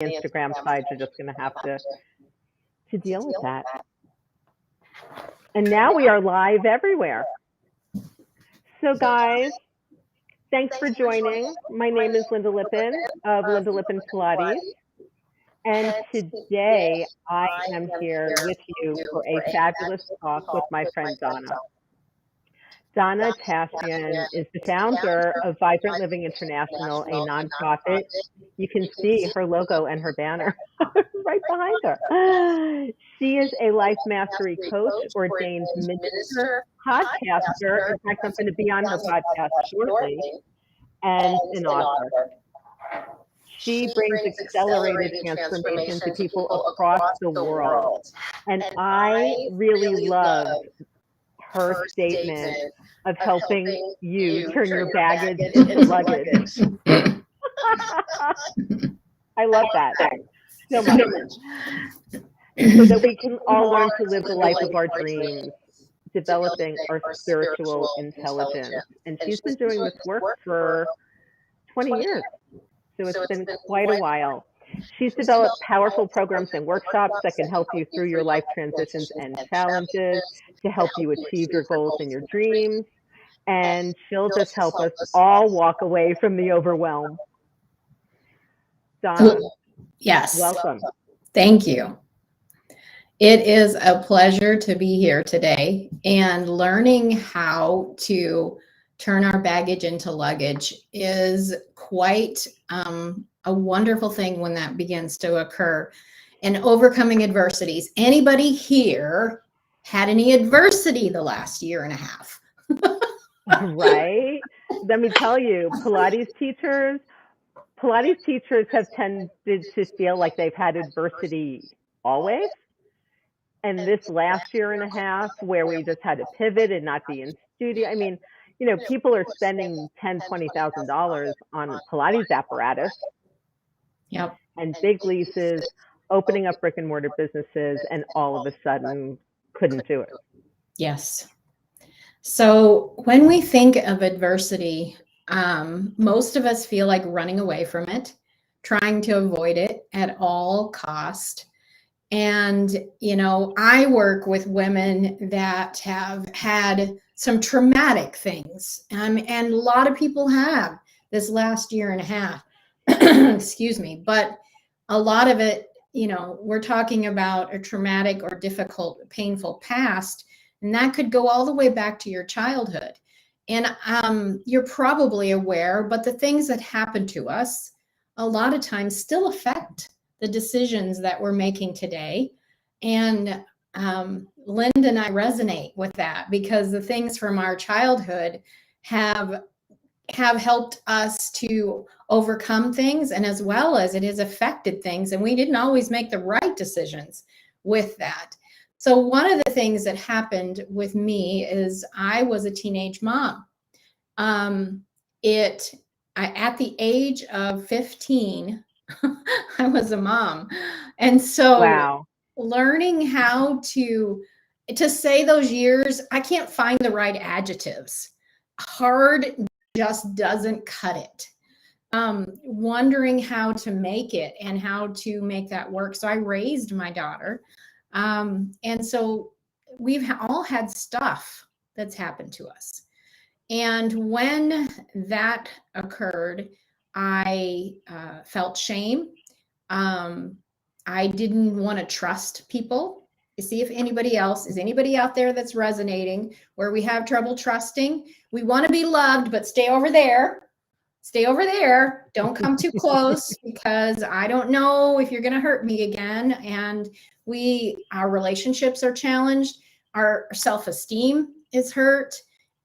Instagram side, you're just going to have to deal with that. And now we are live everywhere. So guys, thanks for joining. My name is Lynda Lippin of Lynda Lippin Pilates. And today I am here with you for a fabulous talk with my friend Donna. Donna Tashjian is the founder of Vibrant Living International, a nonprofit. You can see her logo and her banner right behind her. She is a life mastery coach, ordained minister, podcaster. In fact, I'm going to be on her podcast shortly, and an author. She brings accelerated transformation to people across the world. And I really love her statement of helping you turn your baggage into luggage. I love that so much. So that we can all learn to live the life of our dreams, developing our spiritual intelligence. And she's been doing this work for 20 years. So it's been quite a while. She's developed powerful programs and workshops that can help you through your life transitions and challenges, to help you achieve your goals and your dreams. And she'll just help us all walk away from the overwhelm. Donna, yes. Welcome. Thank you. It is a pleasure to be here today, and learning how to turn our baggage into luggage is quite a wonderful thing when that begins to occur. And overcoming adversities. Anybody here had any adversity the last year and a half? Right? Let me tell you, Pilates teachers have tended to feel like they've had adversity always. And this last year and a half, where we just had to pivot and not be in studio, I mean, you know, people are spending $10,000, $20,000 on Pilates apparatus. Yep. And big leases, opening up brick and mortar businesses, and all of a sudden couldn't do it. Yes. So when we think of adversity, most of us feel like running away from it, trying to avoid it at all cost. And, you know, I work with women that have had some traumatic things, and a lot of people have this last year and a half, excuse me, but a lot of it, you know, we're talking about a traumatic or difficult, painful past, and that could go all the way back to your childhood. And you're probably aware, but the things that happen to us a lot of times still affect the decisions that we're making today. And Lynda and I resonate with that, because the things from our childhood have helped us to overcome things, and as well as it has affected things, and we didn't always make the right decisions with that. So one of the things that happened with me is I was a teenage mom. At the age of 15, I was a mom. And so Wow. Learning how to say those years, I can't find the right adjectives. Hard just doesn't cut it. Wondering how to make it and how to make that work. So I raised my daughter. And so we've all had stuff that's happened to us. And when that occurred, I felt shame. I didn't want to trust people. You see if anybody out there that's resonating, where we have trouble trusting. We want to be loved, but stay over there. Stay over there. Don't come too close, because I don't know if you're going to hurt me again. And our relationships are challenged. Our self-esteem is hurt.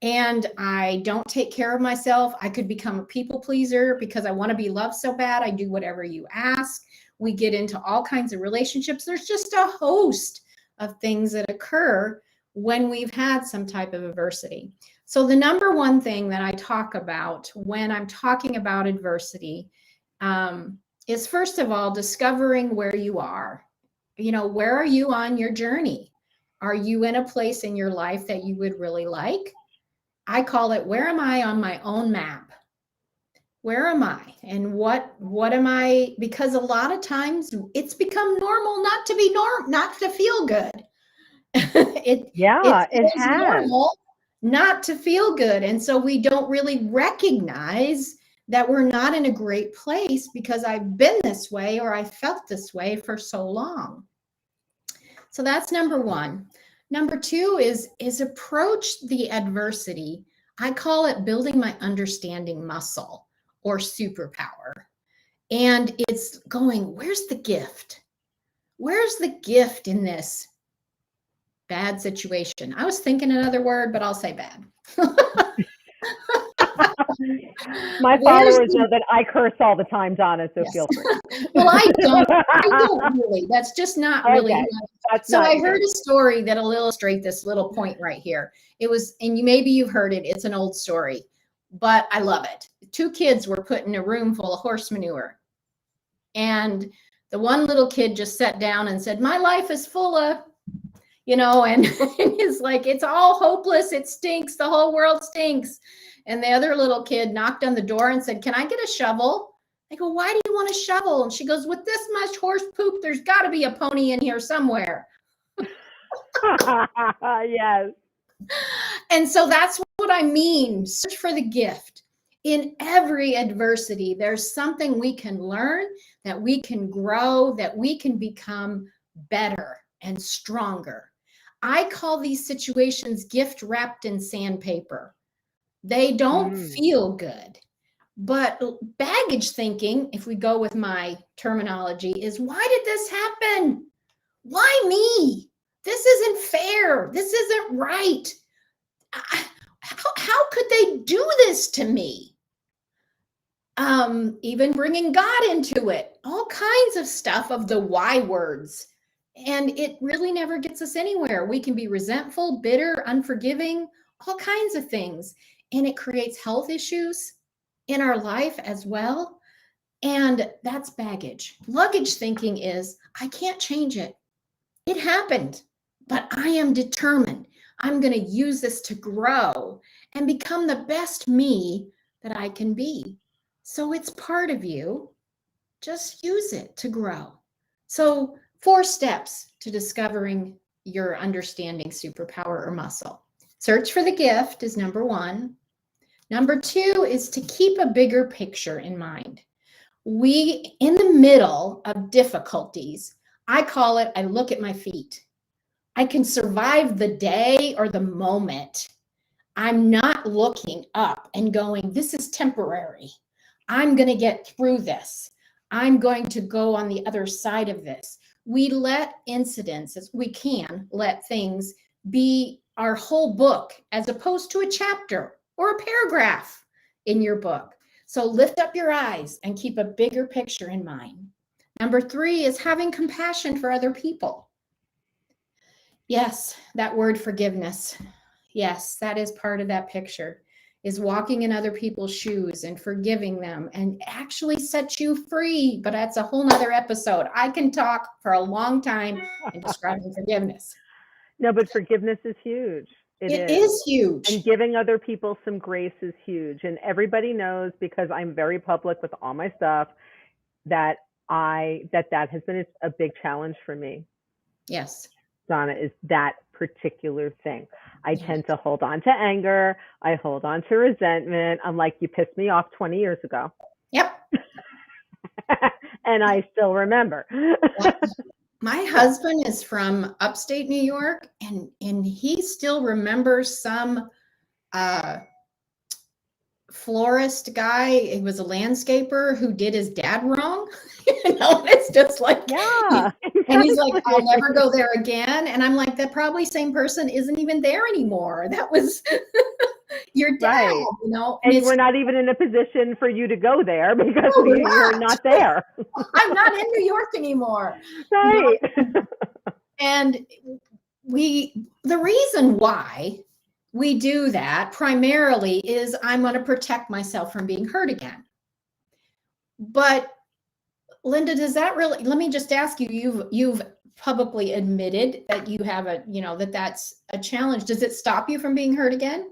And I don't take care of myself. I could become a people pleaser because I want to be loved so bad. I do whatever you ask. We get into all kinds of relationships. There's just a host of things that occur when we've had some type of adversity. So the number one thing that I talk about when I'm talking about adversity is, first of all, discovering where you are. You know, where are you on your journey? Are you in a place in your life that you would really like? I call it, where am I on my own map? Where am I? And what am I? Because a lot of times it's become normal not to be not to feel good. It it feels has. normal not to feel good. And so we don't really recognize that we're not in a great place because I've been this way or I felt this way for so long. So that's number one. Number two is approach the adversity. I call it building my understanding muscle or superpower. And it's going, where's the gift? Where's the gift in this bad situation? I was thinking another word, but I'll say bad. My followers know that I curse all the time, Donna, so Yes. feel free. Well, I don't really. That's just not really. Okay. That's So not I you. heard a story that'll illustrate this little point right here. It was, and maybe you've heard it. It's an old story, but I love it. Two kids were put in a room full of horse manure. And the one little kid just sat down and said, my life is full of, and he's like, it's all hopeless. It stinks. The whole world stinks. And the other little kid knocked on the door and said, can I get a shovel? I go, why do you want a shovel? And she goes, with this much horse poop, there's got to be a pony in here somewhere. Yes. And so that's what I mean. Search for the gift. In every adversity, there's something we can learn, that we can grow, that we can become better and stronger. I call these situations gift wrapped in sandpaper. They don't feel good. But baggage thinking, if we go with my terminology, is why did this happen? Why me? This isn't fair. This isn't right. How could they do this to me? Even bringing God into it, all kinds of stuff of the why words. And it really never gets us anywhere. We can be resentful, bitter, unforgiving, all kinds of things. And it creates health issues in our life as well. And that's baggage. Luggage thinking is, I can't change it. It happened, but I am determined. I'm going to use this to grow and become the best me that I can be. So it's part of you. Just use it to grow. So 4 steps to discovering your understanding superpower or muscle. Search for the gift is number 1. Number 2 is to keep a bigger picture in mind. We, in the middle of difficulties, I call it, I look at my feet. I can survive the day or the moment. I'm not looking up and going, this is temporary. I'm going to get through this. I'm going to go on the other side of this. We let incidents, we can let things be our whole book as opposed to a chapter or a paragraph in your book. So lift up your eyes and keep a bigger picture in mind. Number 3 is having compassion for other people. Yes, that word forgiveness. Yes, that is part of that picture, is walking in other people's shoes and forgiving them and actually set you free. But that's a whole nother episode. I can talk for a long time in describing forgiveness. No, but forgiveness is huge. It is huge. And giving other people some grace is huge. And everybody knows, because I'm very public with all my stuff, that that has been a big challenge for me. Yes. Donna, is that particular thing. I tend to hold on to anger. I hold on to resentment. I'm like, you pissed me off 20 years ago. Yep. And I still remember. My husband is from upstate New York, and he still remembers some florist guy. He was a landscaper who did his dad wrong. It's just like, yeah. And he's like, I'll never go there again. And I'm like, that probably same person isn't even there anymore. That was your dad, right. And we're not even in a position for you to go there because you're not there. I'm not in New York anymore. Right. And the reason why we do that primarily is I'm going to protect myself from being hurt again. But Lynda, does that really, let me just ask you, you've publicly admitted that you have that that's a challenge. Does it stop you from being hurt again?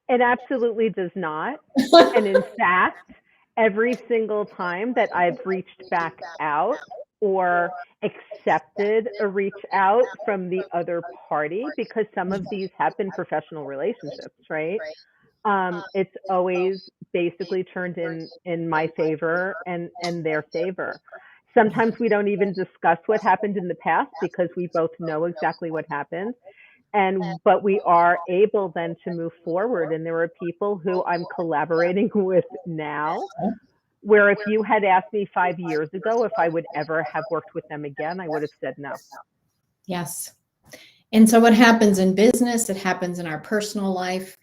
It absolutely does not. And in fact, every single time that I've reached back out or accepted a reach out from the other party, because some of these have been professional relationships, right? It's always basically turned in my favor and their favor. Sometimes we don't even discuss what happened in the past because we both know exactly what happened, and but we are able then to move forward. And there are people who I'm collaborating with now where if you had asked me 5 years ago if I would ever have worked with them again, I would have said no. Yes. And so what happens in business, it happens in our personal life.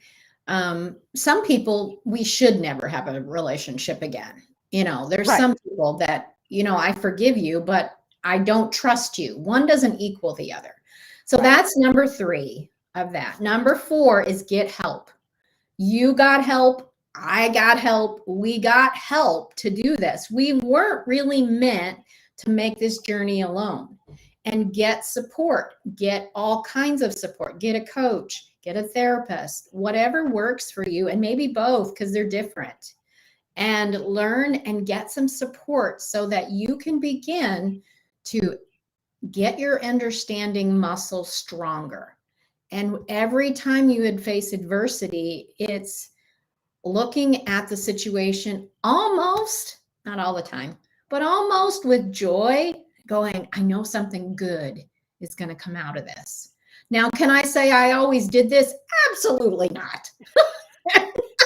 Some people, we should never have a relationship again. There's Right. some people that, I forgive you, but I don't trust you. One doesn't equal the other. So that's number 3 of that. Number 4 is get help. You got help. I got help. We got help to do this. We weren't really meant to make this journey alone. And get support, get all kinds of support, get a coach, get a therapist, whatever works for you, and maybe both because they're different. And learn and get some support so that you can begin to get your understanding muscle stronger. And every time you would face adversity, it's looking at the situation almost, not all the time, but almost with joy, going, I know something good is going to come out of this. Now, can I say I always did this? Absolutely not.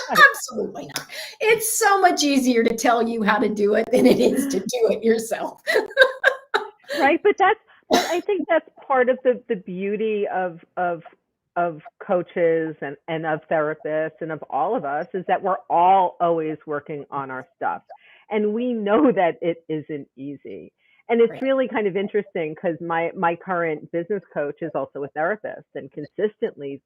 Absolutely not. It's so much easier to tell you how to do it than it is to do it yourself. Right. But I think that's part of the beauty of coaches and of therapists and of all of us, is that we're all always working on our stuff. And we know that it isn't easy. And it's really kind of interesting because my current business coach is also a therapist and consistently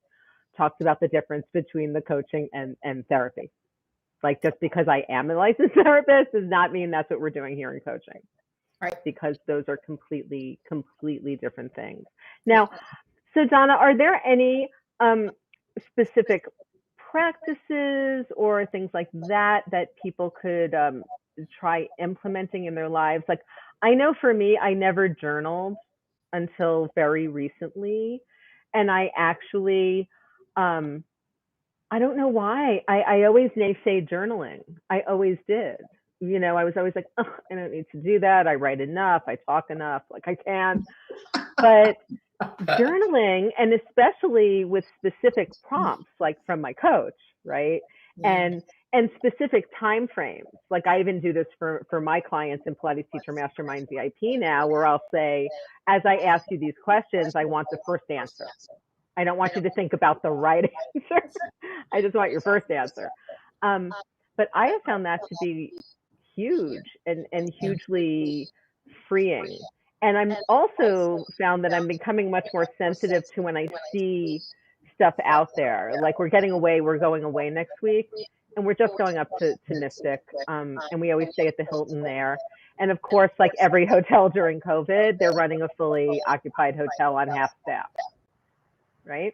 talks about the difference between the coaching and therapy. Like, just because I am a licensed therapist does not mean that's what we're doing here in coaching. Right. Because those are completely different things. Now, so Donna, are there any specific practices or things like that people could try implementing in their lives? Like, I know for me, I never journaled until very recently. And I actually, I don't know why, I always naysayed journaling. I always did. I was always like, oh, I don't need to do that. I write enough. I talk enough. Like, I can't. But journaling, and especially with specific prompts, like from my coach, right? And specific time frames. Like, I even do this for my clients in Pilates Teacher Mastermind VIP now, where I'll say, as I ask you these questions, I want the first answer. I don't want you to think about the right answer. I just want your first answer. But I have found that to be huge and hugely freeing. And I'm also found that I'm becoming much more sensitive to when I see stuff out there. Like, we're going away next week, and we're just going up to Mystic. And we always stay at the Hilton there. And of course, like every hotel during COVID, they're running a fully occupied hotel on half staff. Right.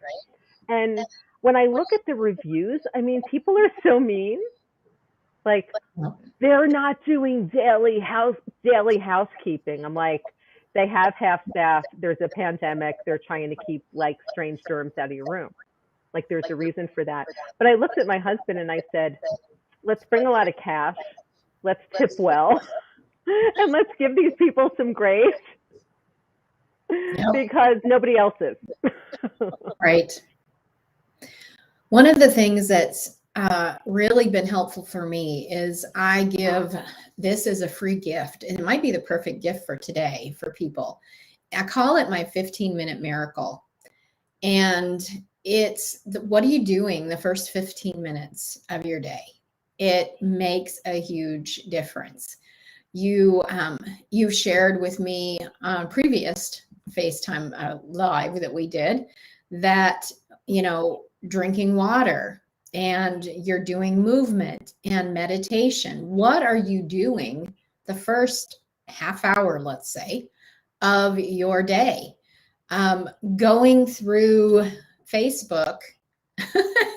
And when I look at the reviews, I mean, people are so mean. Like, they're not doing daily housekeeping. I'm like, they have half staff. There's a pandemic. They're trying to keep like strange germs out of your room. Like, there's a reason for that. But I looked at my husband and I said, let's bring a lot of cash. Let's tip well. And let's give these people some grace. Because nobody else is. Right. One of the things that's really been helpful for me is I give this as a free gift, and it might be the perfect gift for today for people. I call it my 15-minute miracle. And it's what are you doing the first 15 minutes of your day? It makes a huge difference. You shared with me on previous FaceTime live that we did that, drinking water and you're doing movement and meditation. What are you doing the first half hour, let's say, of your day? Going through Facebook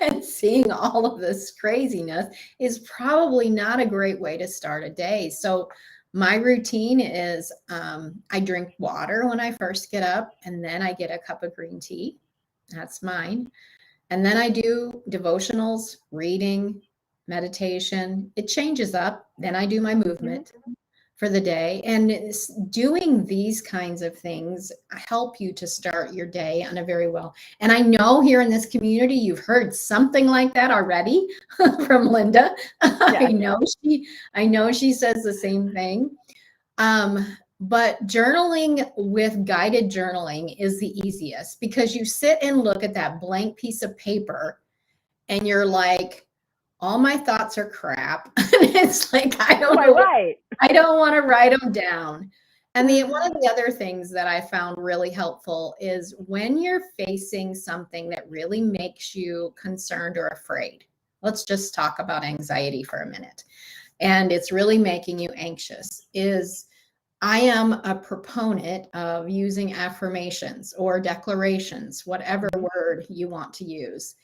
and seeing all of this craziness is probably not a great way to start a day. So my routine is I drink water when I first get up, and then I get a cup of green tea. That's mine. And then I do devotionals, reading, meditation. It changes up. Then I do my movement for the day. And doing these kinds of things help you to start your day on a very well. And I know here in this community, you've heard something like that already from Lynda. Yeah. I know she says the same thing. But journaling with guided journaling is the easiest, because you sit and look at that blank piece of paper and you're like, all my thoughts are crap. And it's like, I don't want to write them down. And one of the other things that I found really helpful is when you're facing something that really makes you concerned or afraid. Let's just talk about anxiety for a minute. And it's really making you anxious. I am a proponent of using affirmations or declarations, whatever word you want to use.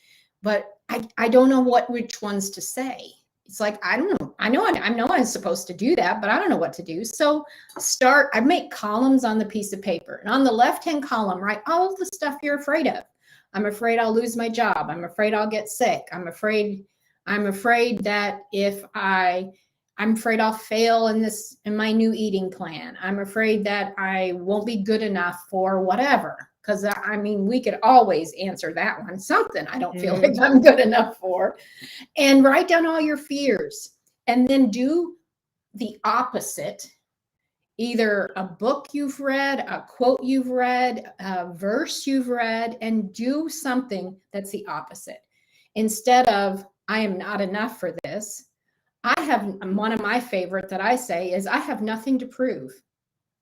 But I don't know which ones to say. It's like, I don't know. I know I'm supposed to do that, but I don't know what to do. So I make columns on the piece of paper, and on the left-hand column, write all of the stuff you're afraid of. I'm afraid I'll lose my job. I'm afraid I'll get sick. I'm afraid that I'm afraid I'll fail in my new eating plan. I'm afraid that I won't be good enough for whatever. Because I mean, we could always answer that one. Something I don't feel like I'm good enough for. And write down all your fears. And then do the opposite. Either a book you've read, a quote you've read, a verse you've read, and do something that's the opposite. Instead of, I am not enough for this, one of my favorite that I say is, I have nothing to prove.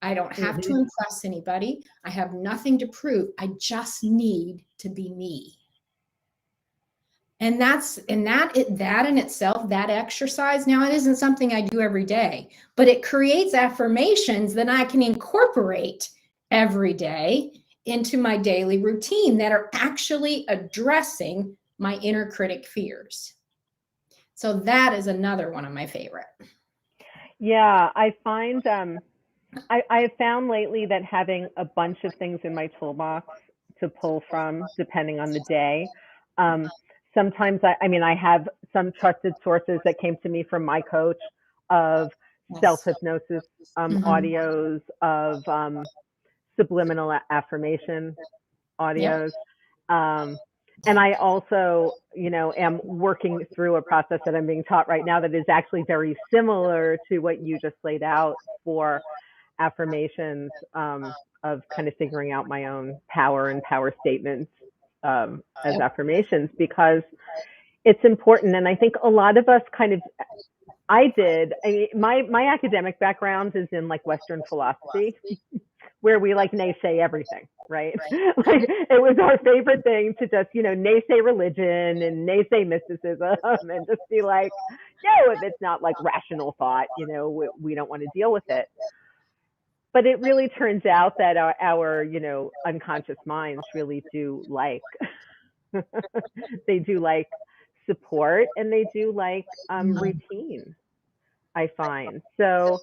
I don't have to impress anybody. I have nothing to prove. I just need to be me. And that in itself, that exercise, now it isn't something I do every day, but it creates affirmations that I can incorporate every day into my daily routine that are actually addressing my inner critic fears. So that is another one of my favorite. Yeah, I find I've found lately that having a bunch of things in my toolbox to pull from, depending on the day. Sometimes I have some trusted sources that came to me from my coach of self-hypnosis audios, of subliminal affirmation audios. And I also, am working through a process that I'm being taught right now that is actually very similar to what you just laid out for affirmations, of kind of figuring out my own power and power statements as affirmations, because it's important. And I think a lot of us my academic background is in like Western philosophy, where we like naysay everything, right? Like it was our favorite thing to just, naysay religion and naysay mysticism and just be like, no, if it's not like rational thought, we don't want to deal with it. But it really turns out that our unconscious minds really do like, they do like support, and they do like routine, I find. So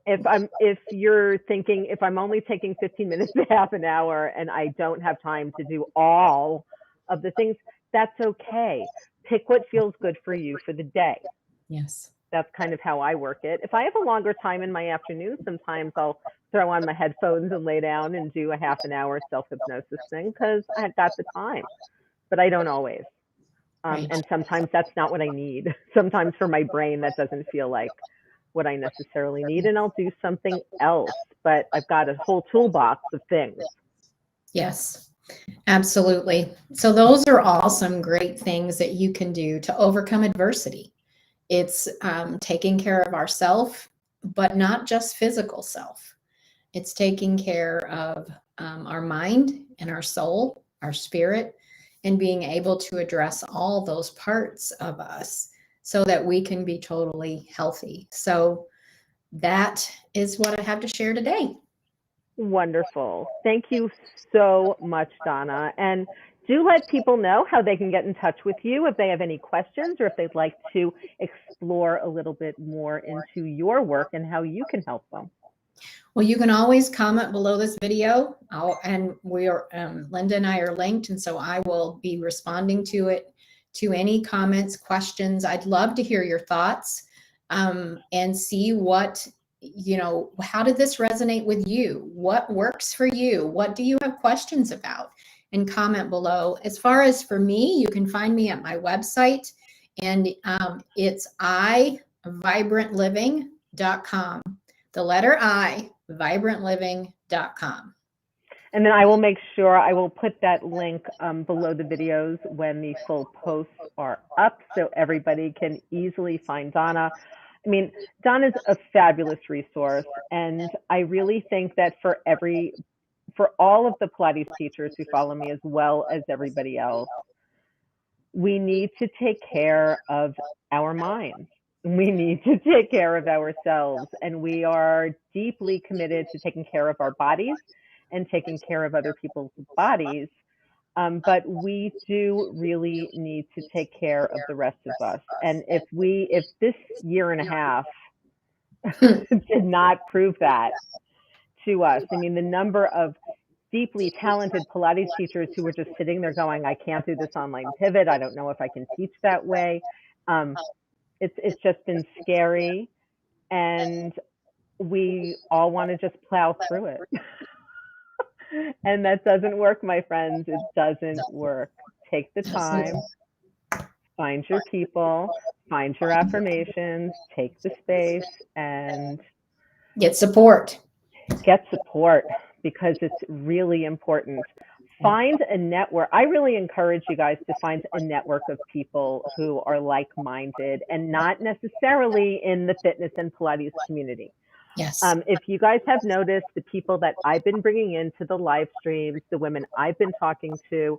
if you're thinking, if I'm only taking 15 minutes to half an hour and I don't have time to do all of the things, that's okay. Pick what feels good for you for the day. Yes. That's kind of how I work it. If I have a longer time in my afternoon, sometimes I'll throw on my headphones and lay down and do a half an hour self-hypnosis thing because I've got the time, but I don't always. And sometimes that's not what I need. Sometimes for my brain, that doesn't feel like what I necessarily need, and I'll do something else, but I've got a whole toolbox of things. Yes, absolutely. So those are all some great things that you can do to overcome adversity. It's taking care of ourself, but not just physical self. It's taking care of our mind and our soul, our spirit, and being able to address all those parts of us so that we can be totally healthy. So that is what I have to share today. Wonderful. Thank you so much, Donna. And do let people know how they can get in touch with you if they have any questions or if they'd like to explore a little bit more into your work and how you can help them. Well, you can always comment below this video, and we are Lynda and I are linked, and so I will be responding to it, to any comments, questions. I'd love to hear your thoughts and see what, you know, how did this resonate with you? What works for you? What do you have questions about? And comment below. As far as for me, you can find me at my website, and it's ivibrantliving.com. The letter I, vibrantliving.com. And then I will make sure I will put that link below the videos when the full posts are up so everybody can easily find Donna. I mean, Donna's a fabulous resource, and I really think that for all of the Pilates teachers who follow me as well as everybody else, we need to take care of our minds. We need to take care of ourselves, and we are deeply committed to taking care of our bodies and taking care of other people's bodies. But we do really need to take care of the rest of us. And if this year and a half did not prove that to us, I mean, the number of deeply talented Pilates teachers who were just sitting there going, I can't do this online pivot. I don't know if I can teach that way. It's just been scary, and we all want to just plow through it. And that doesn't work, my friends. It doesn't work. Take the time, find your people, find your affirmations, take the space, and get support. Get support, because it's really important. Find a network. I really encourage you guys to find a network of people who are like-minded and not necessarily in the fitness and Pilates community. Yes. If you guys have noticed, the people that I've been bringing into the live streams, the women I've been talking to,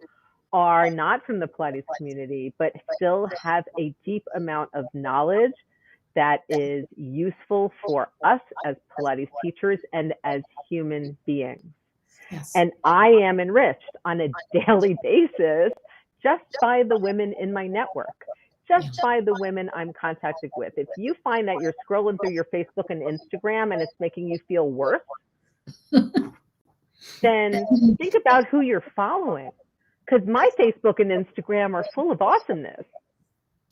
are not from the Pilates community, but still have a deep amount of knowledge that is useful for us as Pilates teachers and as human beings. Yes. And I am enriched on a daily basis just by the women in my network, just by the women I'm contacted with. If you find that you're scrolling through your Facebook and Instagram and it's making you feel worse, then think about who you're following. Because my Facebook and Instagram are full of awesomeness.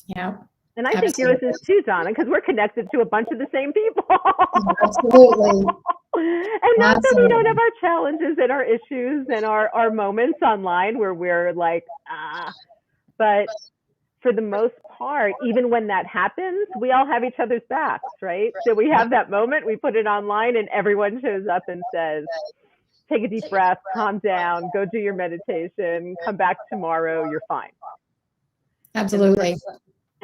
Yeah. And I think yours is too, Donna, because we're connected to a bunch of the same people. Absolutely. And not that we don't have our challenges and our issues and our moments online where we're like, but for the most part, even when that happens, we all have each other's backs, right? So we have that moment, we put it online, and everyone shows up and says, take a deep breath, calm down, go do your meditation, come back tomorrow, you're fine. Absolutely.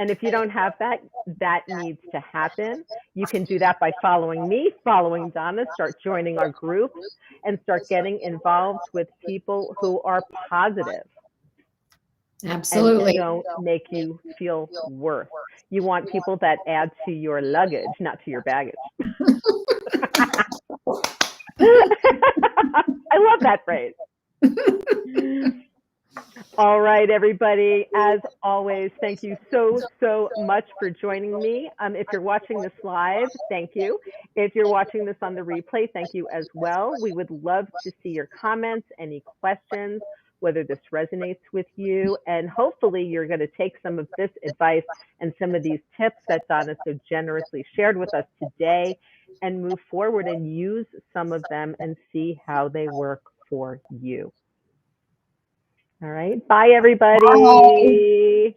And if you don't have that, that needs to happen. You can do that by following me, following Donna, start joining our groups, and start getting involved with people who are positive. Absolutely. And don't make you feel worse. You want people that add to your luggage, not to your baggage. I love that phrase. All right, everybody. As always, thank you so much for joining me. If you're watching this live, thank you. If you're watching this on the replay, thank you as well. We would love to see your comments, any questions, whether this resonates with you. And hopefully you're going to take some of this advice and some of these tips that Donna so generously shared with us today and move forward and use some of them and see how they work for you. All right. Bye, everybody. Bye.